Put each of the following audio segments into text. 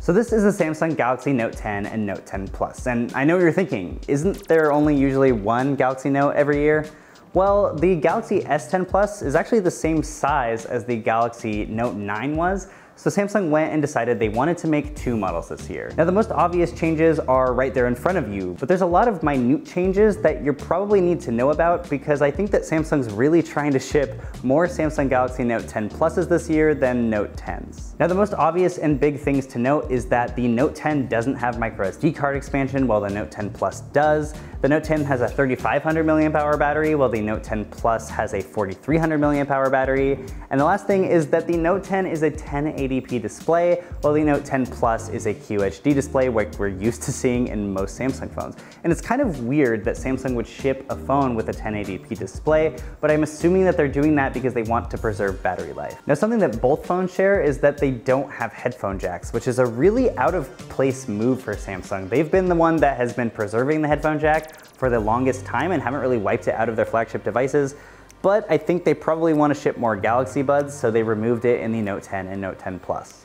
So this is the Samsung Galaxy Note 10 and Note 10 Plus, and I know what you're thinking, isn't there only usually one Galaxy Note every year? Well, the Galaxy S10 Plus is actually the same size as the Galaxy Note 9 was, so Samsung went and decided they wanted to make two models this year. Now the most obvious changes are right there in front of you, but there's a lot of minute changes that you probably need to know about because I think that Samsung's really trying to ship more Samsung Galaxy Note 10 Pluses this year than Note 10s. Now the most obvious and big things to note is that the Note 10 doesn't have microSD card expansion while the Note 10 Plus does. The Note 10 has a 3500 mAh battery while the Note 10 Plus has a 4300 mAh battery. And the last thing is that the Note 10 is a 1080p display while the Note 10 Plus is a QHD display like we're used to seeing in most Samsung phones. And it's kind of weird that Samsung would ship a phone with a 1080p display, but I'm assuming that they're doing that because they want to preserve battery life. Now something that both phones share is that they don't have headphone jacks, which is a really out of place move for Samsung. They've been the one that has been preserving the headphone jack for the longest time and haven't really wiped it out of their flagship devices, but I think they probably want to ship more Galaxy Buds, so they removed it in the Note 10 and Note 10 Plus.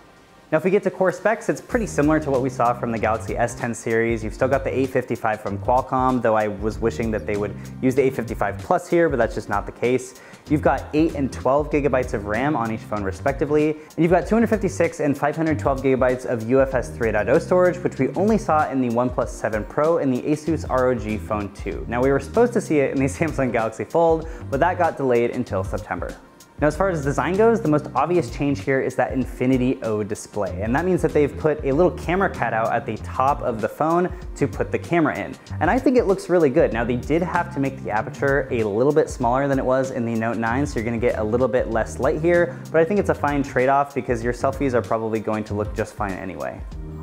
Now if we get to core specs, it's pretty similar to what we saw from the Galaxy S10 series. You've still got the 855 from Qualcomm, though I was wishing that they would use the 855 Plus here, but that's just not the case. You've got 8 and 12 gigabytes of RAM on each phone respectively, and you've got 256 and 512 gigabytes of UFS 3.0 storage, which we only saw in the OnePlus 7 Pro and the Asus ROG Phone 2. Now we were supposed to see it in the Samsung Galaxy Fold, but that got delayed until September. Now as far as design goes, the most obvious change here is that Infinity O display, and that means that they've put a little camera cutout at the top of the phone to put the camera in. And I think it looks really good. Now they did have to make the aperture a little bit smaller than it was in the Note 9, so you're gonna get a little bit less light here, but I think it's a fine trade-off because your selfies are probably going to look just fine anyway.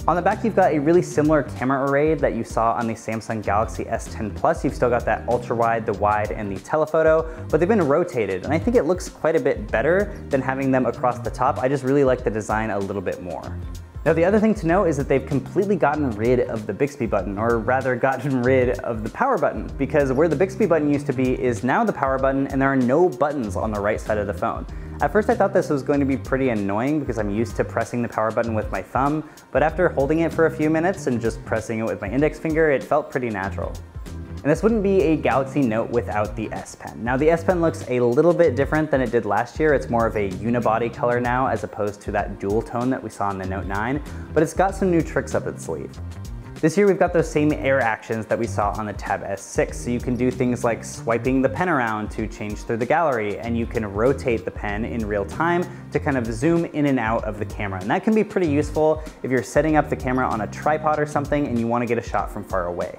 On the back, you've got a really similar camera array that you saw on the Samsung Galaxy S10 Plus. You've still got that ultra wide, the wide, and the telephoto, but they've been rotated, and I think it looks quite a bit better than having them across the top. I just really like the design a little bit more. Now the other thing to note is that they've completely gotten rid of the Bixby button, or rather gotten rid of the power button, because where the Bixby button used to be is now the power button, and there are no buttons on the right side of the phone. At first I thought this was going to be pretty annoying because I'm used to pressing the power button with my thumb, but after holding it for a few minutes and just pressing it with my index finger, it felt pretty natural. And this wouldn't be a Galaxy Note without the S Pen. Now the S Pen looks a little bit different than it did last year. It's more of a unibody color now as opposed to that dual tone that we saw in the Note 9, but it's got some new tricks up its sleeve. This year we've got those same air actions that we saw on the Tab S6, so you can do things like swiping the pen around to change through the gallery, and you can rotate the pen in real time to kind of zoom in and out of the camera. And that can be pretty useful if you're setting up the camera on a tripod or something and you want to get a shot from far away.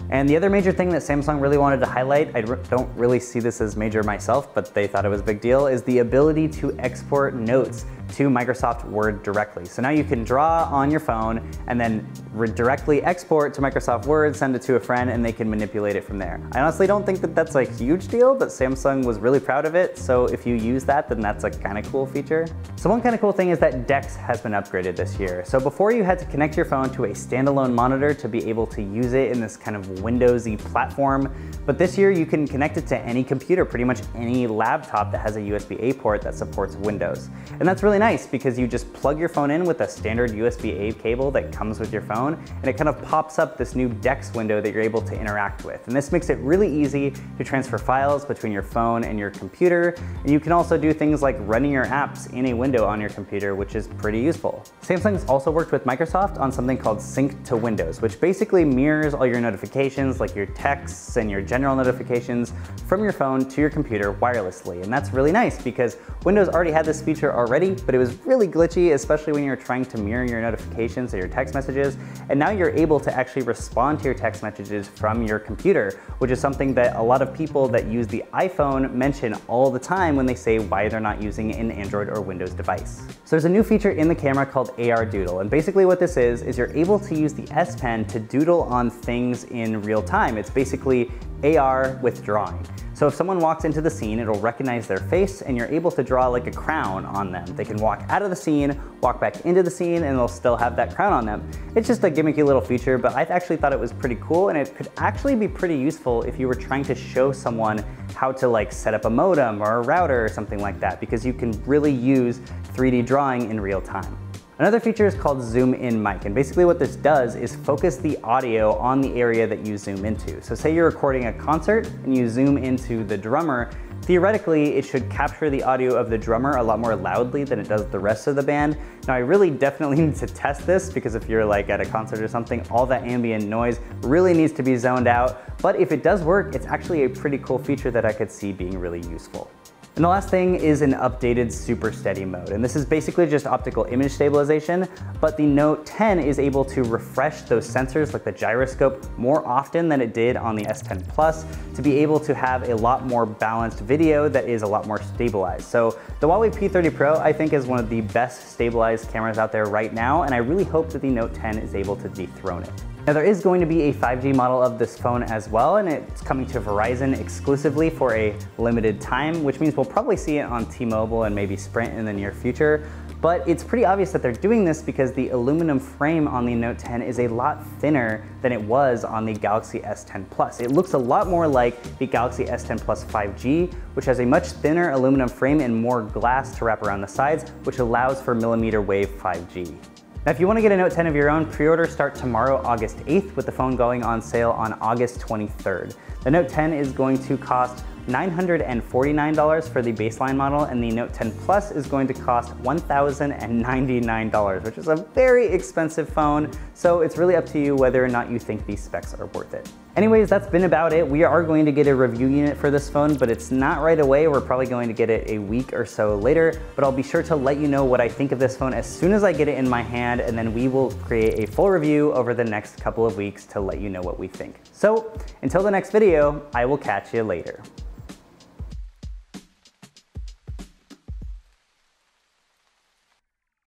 And the other major thing that Samsung really wanted to highlight, I don't really see this as major myself, but they thought it was a big deal, is the ability to export notes to Microsoft Word directly. So now you can draw on your phone and then directly export to Microsoft Word, send it to a friend, and they can manipulate it from there. I honestly don't think that that's a huge deal, but Samsung was really proud of it. So if you use that, then that's a kind of cool feature. So one kind of cool thing is that DeX has been upgraded this year. So before you had to connect your phone to a standalone monitor to be able to use it in this kind of Windowsy platform. But this year you can connect it to any computer, pretty much any laptop that has a USB-A port that supports Windows. And that's really nice because you just plug your phone in with a standard USB-A cable that comes with your phone, and it kind of pops up this new DeX window that you're able to interact with. And this makes it really easy to transfer files between your phone and your computer. And you can also do things like running your apps in a window on your computer, which is pretty useful. Samsung's also worked with Microsoft on something called Sync to Windows, which basically mirrors all your notifications, like your texts and your general notifications, from your phone to your computer wirelessly. And that's really nice because Windows already had this feature already, but it was really glitchy, especially when you're trying to mirror your notifications or your text messages. And now you're able to actually respond to your text messages from your computer, which is something that a lot of people that use the iPhone mention all the time when they say why they're not using an Android or Windows device. So there's a new feature in the camera called AR Doodle. And basically what this is you're able to use the S Pen to doodle on things in real time. It's basically AR with drawing. So if someone walks into the scene, it'll recognize their face and you're able to draw like a crown on them. They can walk out of the scene, walk back into the scene, and they'll still have that crown on them. It's just a gimmicky little feature, but I actually thought it was pretty cool, and it could actually be pretty useful if you were trying to show someone how to like set up a modem or a router or something like that, because you can really use 3D drawing in real time. Another feature is called Zoom In Mic, and basically what this does is focus the audio on the area that you zoom into. So say you're recording a concert and you zoom into the drummer, theoretically it should capture the audio of the drummer a lot more loudly than it does the rest of the band. Now I really definitely need to test this because if you're like at a concert or something, all that ambient noise really needs to be zoned out. But if it does work, it's actually a pretty cool feature that I could see being really useful. And the last thing is an updated super steady mode. And this is basically just optical image stabilization, but the Note 10 is able to refresh those sensors like the gyroscope more often than it did on the S10 Plus to be able to have a lot more balanced video that is a lot more stabilized. So the Huawei P30 Pro I think is one of the best stabilized cameras out there right now, and I really hope that the Note 10 is able to dethrone it. Now there is going to be a 5G model of this phone as well, and it's coming to Verizon exclusively for a limited time, which means we'll probably see it on T-Mobile and maybe Sprint in the near future. But it's pretty obvious that they're doing this because the aluminum frame on the Note 10 is a lot thinner than it was on the Galaxy S10 Plus. It looks a lot more like the Galaxy S10 Plus 5G, which has a much thinner aluminum frame and more glass to wrap around the sides, which allows for millimeter wave 5G. Now, if you want to get a Note 10 of your own, pre-orders start tomorrow, August 8th, with the phone going on sale on August 23rd. The Note 10 is going to cost $949 for the baseline model, and the Note 10 Plus is going to cost $1,099, which is a very expensive phone, so it's really up to you whether or not you think these specs are worth it. Anyways, that's been about it. We are going to get a review unit for this phone, but it's not right away. We're probably going to get it a week or so later, but I'll be sure to let you know what I think of this phone as soon as I get it in my hand, and then we will create a full review over the next couple of weeks to let you know what we think. So until the next video, I will catch you later.